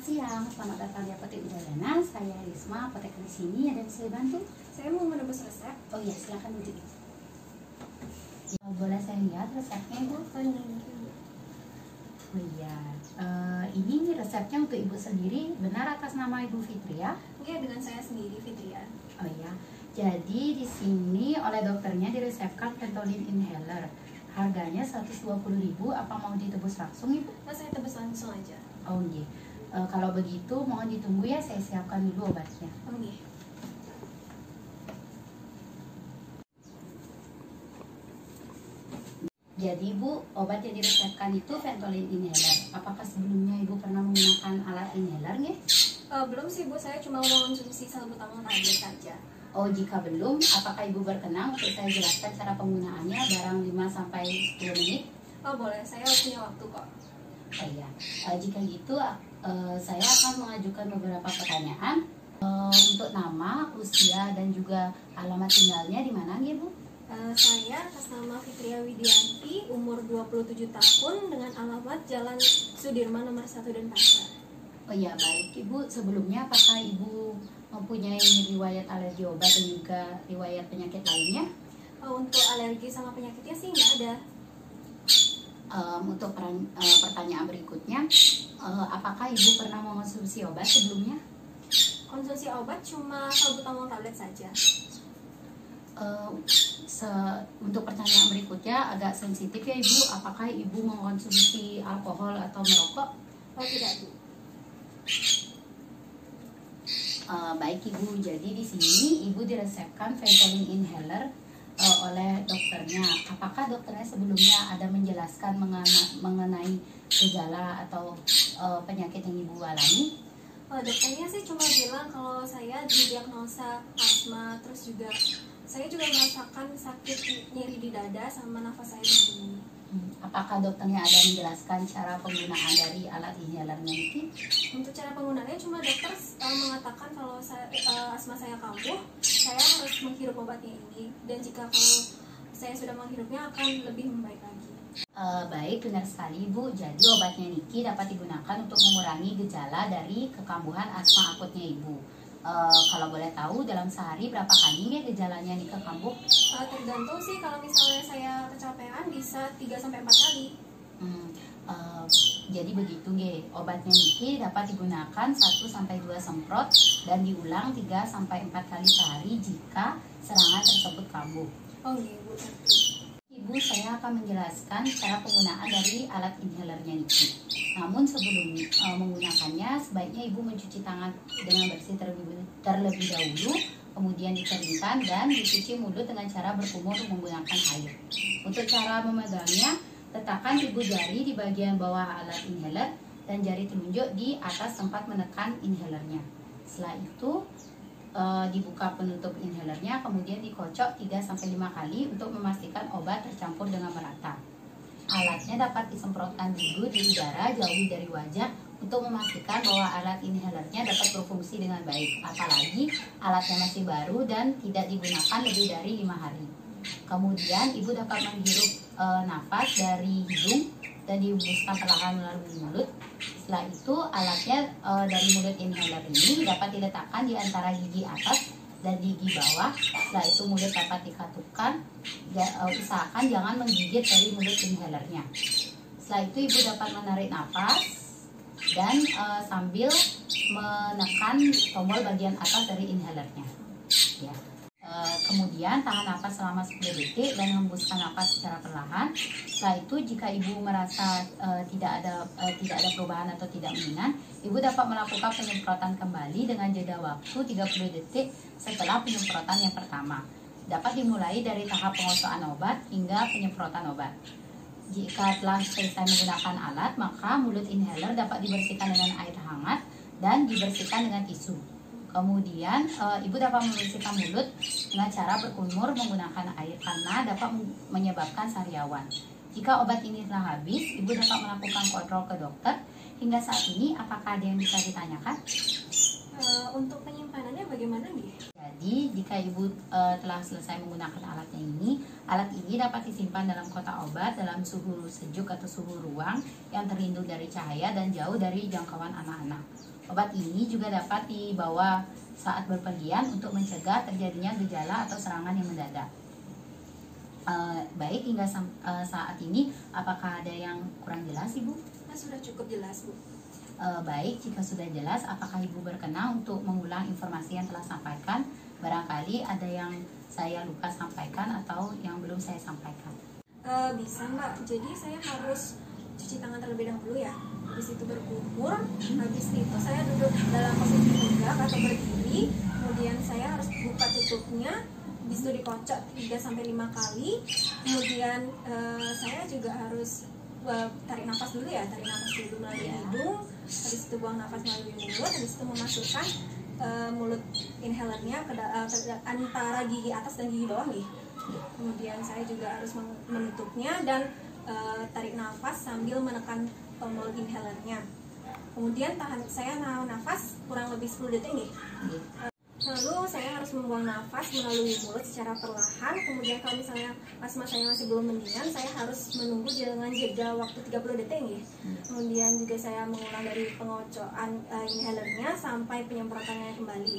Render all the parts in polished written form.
Selamat siang, selamat datang di Apotek Udayana. Saya Risma, apoteker di sini. Ada yang bisa dibantu? Saya mau menebus resep. Oh iya, silakan Bu. Boleh saya lihat resepnya, Bu? Oh iya, ini resepnya untuk Ibu sendiri. Benar atas nama Ibu Fitria? Oke, dengan saya sendiri, Fitria. Oh iya. Jadi di sini oleh dokternya diresepkan Ventolin inhaler. Harganya 120.000. Apa mau ditebus langsung, Ibu? Saya tebus langsung aja. Oh iya. Kalau begitu mohon ditunggu ya, saya siapkan dulu obatnya. Oke. Jadi Bu, obat yang diresepkan itu Ventolin inhaler. Apakah sebelumnya Ibu pernah menggunakan alat inhaler nggih? Belum sih Bu, saya cuma mau mengonsumsi salbutamol tablet saja. Oh, jika belum, apakah Ibu berkenan untuk saya jelaskan cara penggunaannya barang 5-10 menit? Oh boleh, saya punya waktu kok. Oh iya, jika gitu saya akan mengajukan beberapa pertanyaan. Untuk nama, usia, dan juga alamat tinggalnya di mana nggih Bu? Saya atas nama Fitria Widianti, umur 27 tahun, dengan alamat Jalan Sudirman nomor 1 Denpasar. Oh iya, baik Ibu. Sebelumnya apakah Ibu mempunyai riwayat alergi obat dan juga riwayat penyakit lainnya? Untuk alergi sama penyakitnya sih nggak ada. Untuk pertanyaan berikutnya, apakah Ibu pernah mengonsumsi obat sebelumnya? Konsumsi obat cuma salbutamol tablet saja. Untuk pertanyaan berikutnya agak sensitif ya Ibu, apakah Ibu mengkonsumsi alkohol atau merokok? Oh tidak Bu. Baik Ibu, jadi di sini Ibu diresepkan Ventolin inhaler oleh dokternya. Apakah dokternya sebelumnya ada menjelaskan mengenai gejala atau penyakit yang Ibu alami? Dokternya sih cuma bilang kalau saya didiagnosa asma, terus juga saya juga merasakan sakit nyeri di dada sama nafas saya berbunyi. Apakah dokternya ada menjelaskan cara penggunaan dari alat inhalernya ini? Untuk cara penggunaannya cuma dokter mengatakan kalau asma saya kambuh, saya harus menghirup obatnya ini, dan jika kalau saya sudah menghirupnya akan lebih membaik lagi. Baik, benar sekali Bu. Jadi obatnya Niki dapat digunakan untuk mengurangi gejala dari kekambuhan asma akutnya Ibu. Kalau boleh tahu dalam sehari berapa kali nih gejalanya Niki kambuh? Tergantung sih, kalau misalnya saya kecapean bisa 3-4 kali. Jadi begitu nggih, obatnya Niki dapat digunakan 1-2 semprot dan diulang 3-4 kali sehari jika serangan tersebut kambuh. Oh iya Bu. Ibu, saya akan menjelaskan cara penggunaan dari alat inhalernya Niki. Namun sebelum menggunakannya, sebaiknya Ibu mencuci tangan dengan bersih terlebih dahulu, kemudian dikeringkan dan dicuci mulut dengan cara berkumur menggunakan air. Untuk cara memegangnya, letakkan ibu jari di bagian bawah alat inhaler dan jari telunjuk di atas tempat menekan inhalernya. Setelah itu, dibuka penutup inhalernya, kemudian dikocok 3-5 kali untuk memastikan obat tercampur dengan merata. Alatnya dapat disemprotkan dulu di udara jauh dari wajah untuk memastikan bahwa alat inhalernya dapat berfungsi dengan baik. Apalagi alatnya masih baru dan tidak digunakan lebih dari 5 hari. Kemudian ibu dapat menghirup nafas dari hidung dan dihembuskan perlahan melalui mulut. Setelah itu alatnya dari mulut inhaler ini dapat diletakkan di antara gigi atas dan gigi bawah. Setelah itu mulut dapat dikatupkan. Usahakan jangan menggigit dari mulut inhalernya. Setelah itu ibu dapat menarik nafas dan sambil menekan tombol bagian atas dari inhalernya. Ya. Kemudian tahan nafas selama 10 detik dan hembuskan nafas secara perlahan. Setelah itu jika ibu merasa tidak ada perubahan atau tidak mendingan, ibu dapat melakukan penyemprotan kembali dengan jeda waktu 30 detik setelah penyemprotan yang pertama. Dapat dimulai dari tahap pengosokan obat hingga penyemprotan obat. Jika telah selesai menggunakan alat, maka mulut inhaler dapat dibersihkan dengan air hangat dan dibersihkan dengan tisu. Kemudian ibu dapat membersihkan mulut dengan cara berkumur menggunakan air karena dapat menyebabkan sariawan. Jika obat ini telah habis, ibu dapat melakukan kontrol ke dokter. Hingga saat ini, apakah ada yang bisa ditanyakan? Untuk penyimpanannya bagaimana? bagaimana nih? Jadi jika Ibu telah selesai menggunakan alat ini dapat disimpan dalam kotak obat dalam suhu sejuk atau suhu ruang yang terlindung dari cahaya dan jauh dari jangkauan anak-anak. Obat ini juga dapat dibawa saat berpergian untuk mencegah terjadinya gejala atau serangan yang mendadak. Baik, hingga saat ini apakah ada yang kurang jelas, Ibu? Sudah cukup jelas, Bu. Baik, jika sudah jelas, apakah Ibu berkenan untuk mengulang informasi yang telah sampaikan? Barangkali ada yang saya lupa sampaikan atau yang belum saya sampaikan. Bisa, Mbak. Jadi saya harus cuci tangan terlebih dahulu ya. Habis itu berkumur, habis itu saya duduk dalam posisi tegak atau berdiri. Kemudian saya harus buka tutupnya, habis itu dikocok 3-5 kali. Kemudian saya juga harus tarik nafas dulu ya, tarik nafas dulu melalui hidung, habis itu buang nafas melalui mulut, habis itu memasukkan mulut inhalernya ke antara gigi atas dan gigi bawah nih. Kemudian saya juga harus menutupnya dan tarik nafas sambil menekan mulut inhalernya. Kemudian saya nahan nafas kurang lebih 10 detik nih. Lalu saya harus membuang nafas melalui mulut secara perlahan. Kemudian kalau misalnya asma saya masih belum mendingan, saya harus menunggu dengan jeda waktu 30 detik nih. Kemudian juga saya mengulang dari pengocokan inhalernya sampai penyemprotannya kembali.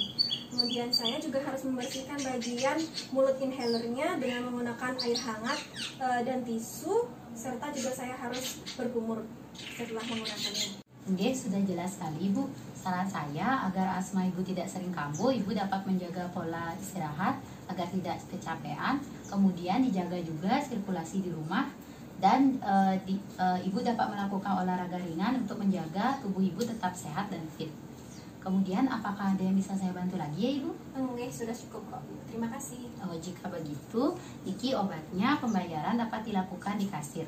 Kemudian saya juga harus membersihkan bagian mulut inhalernya dengan menggunakan air hangat dan tisu, serta juga saya harus berkumur setelah menggunakannya. Oke, sudah jelas sekali, Ibu. Saran saya agar asma Ibu tidak sering kambuh, Ibu dapat menjaga pola istirahat agar tidak kecapean. Kemudian dijaga juga sirkulasi di rumah dan Ibu dapat melakukan olahraga ringan untuk menjaga tubuh Ibu tetap sehat dan fit. Kemudian apakah ada yang bisa saya bantu lagi ya, Ibu? Oke, sudah cukup kok. Terima kasih. Jika begitu, Niki obatnya pembayaran dapat dilakukan di kasir.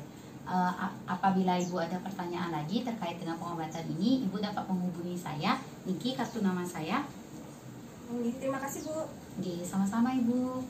Apabila Ibu ada pertanyaan lagi terkait dengan pengobatan ini, Ibu dapat menghubungi saya. Niki kartu nama saya. Terima kasih, Bu. Sama-sama, Ibu.